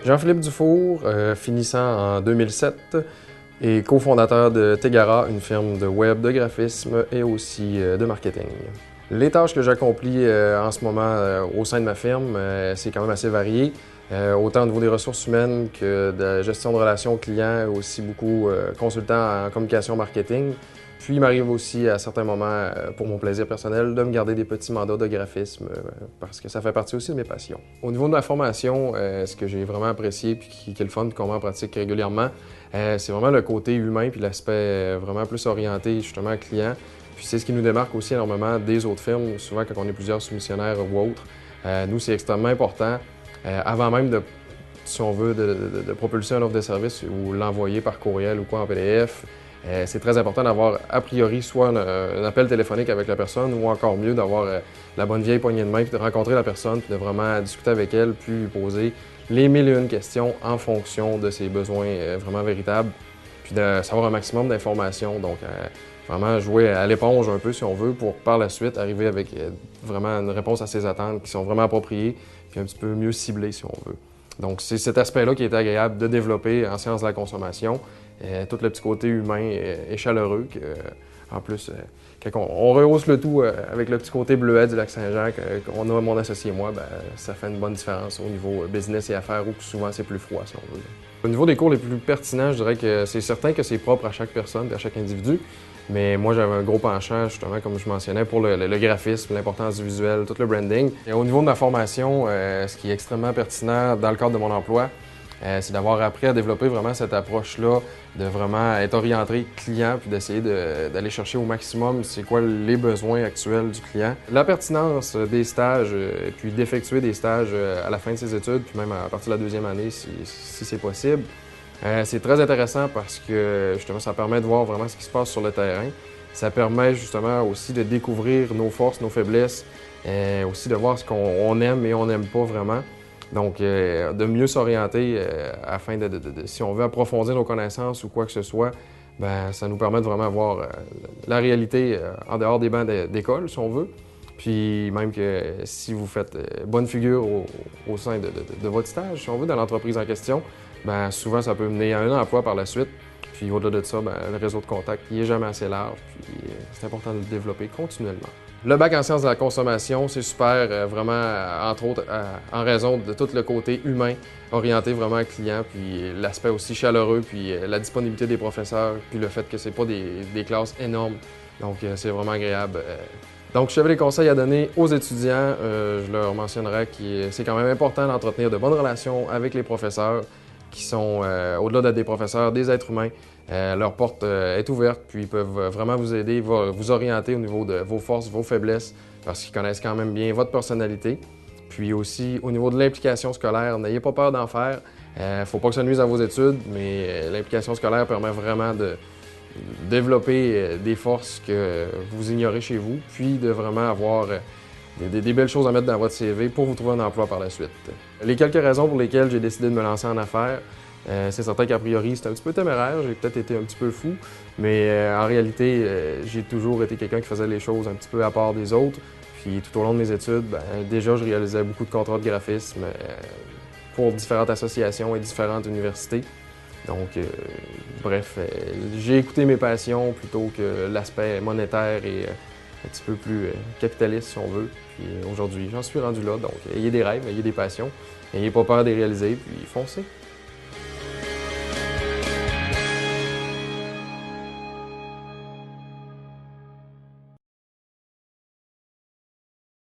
Jean-Philippe Dufour, finissant en 2007 et cofondateur de Tegara, une firme de web, de graphisme et aussi de marketing. Les tâches que j'accomplis en ce moment au sein de ma firme, c'est quand même assez varié, autant au niveau des ressources humaines que de la gestion de relations clients, aussi beaucoup consultant en communication marketing. Puis il m'arrive aussi à certains moments, pour mon plaisir personnel, de me garder des petits mandats de graphisme parce que ça fait partie aussi de mes passions. Au niveau de ma formation, ce que j'ai vraiment apprécié puis qui est le fun qu'on met en pratique régulièrement, c'est vraiment le côté humain puis l'aspect vraiment plus orienté justement client. Puis c'est ce qui nous démarque aussi énormément des autres firmes, souvent quand on est plusieurs soumissionnaires ou autres. Nous, c'est extrêmement important, avant même de, si on veut, de propulser un offre de service ou l'envoyer par courriel ou quoi en PDF. C'est très important d'avoir a priori soit un appel téléphonique avec la personne ou encore mieux d'avoir la bonne vieille poignée de main puis de rencontrer la personne puis de vraiment discuter avec elle puis lui poser les mille et une questions en fonction de ses besoins vraiment véritables puis de savoir un maximum d'informations. Donc, vraiment jouer à l'éponge un peu si on veut pour par la suite arriver avec vraiment une réponse à ses attentes qui sont vraiment appropriées puis un petit peu mieux ciblées si on veut. Donc, c'est cet aspect-là qui est agréable de développer en sciences de la consommation. Tout le petit côté humain et chaleureux. En plus, quand on rehausse le tout avec le petit côté bleuet du Lac-Saint-Jean qu'on a mon associé et moi, ça fait une bonne différence au niveau business et affaires où souvent c'est plus froid si on veut. Au niveau des cours les plus pertinents, je dirais que c'est certain que c'est propre à chaque personne et à chaque individu. Mais moi, j'avais un gros penchant, justement, comme je mentionnais, pour le graphisme, l'importance du visuel, tout le branding. Et au niveau de ma formation, ce qui est extrêmement pertinent dans le cadre de mon emploi, c'est d'avoir appris à développer vraiment cette approche-là, de vraiment être orienté client puis d'essayer d'aller chercher au maximum c'est quoi les besoins actuels du client. La pertinence des stages, puis d'effectuer des stages à la fin de ses études, puis même à partir de la deuxième année si c'est possible. C'est très intéressant parce que justement ça permet de voir vraiment ce qui se passe sur le terrain. Ça permet justement aussi de découvrir nos forces, nos faiblesses, aussi de voir ce qu'on aime et on n'aime pas vraiment. Donc, de mieux s'orienter afin si on veut approfondir nos connaissances ou quoi que ce soit, ça nous permet de vraiment voir la réalité en dehors des bancs d'école, si on veut. Puis même que si vous faites bonne figure au sein de votre stage, si on veut, dans l'entreprise en question, souvent ça peut mener à un emploi par la suite. Puis au-delà de ça, le réseau de contacts, il n'est jamais assez large, puis c'est important de le développer continuellement. Le bac en sciences de la consommation, c'est super, vraiment, entre autres, en raison de tout le côté humain, orienté vraiment à client, puis l'aspect aussi chaleureux, puis la disponibilité des professeurs, puis le fait que c'est pas des classes énormes. Donc, c'est vraiment agréable. Donc, si j'avais des conseils à donner aux étudiants, je leur mentionnerais que c'est quand même important d'entretenir de bonnes relations avec les professeurs, qui sont, au-delà d'être des professeurs, des êtres humains. Leur porte est ouverte, puis ils peuvent vraiment vous aider, vous orienter au niveau de vos forces, vos faiblesses, parce qu'ils connaissent quand même bien votre personnalité. Puis aussi, au niveau de l'implication scolaire, n'ayez pas peur d'en faire. Il ne faut pas que ça nuise à vos études, mais l'implication scolaire permet vraiment de développer des forces que vous ignorez chez vous, puis de vraiment avoir des belles choses à mettre dans votre CV pour vous trouver un emploi par la suite. Les quelques raisons pour lesquelles j'ai décidé de me lancer en affaires, c'est certain qu'a priori, c'est un petit peu téméraire, j'ai peut-être été un petit peu fou, mais en réalité, j'ai toujours été quelqu'un qui faisait les choses un petit peu à part des autres. Puis tout au long de mes études, déjà, je réalisais beaucoup de contrats de graphisme pour différentes associations et différentes universités. Donc, bref, j'ai écouté mes passions plutôt que l'aspect monétaire et un petit peu plus capitaliste, si on veut. Puis aujourd'hui, j'en suis rendu là. Donc, ayez des rêves, ayez des passions, n'ayez pas peur de les réaliser, puis foncez.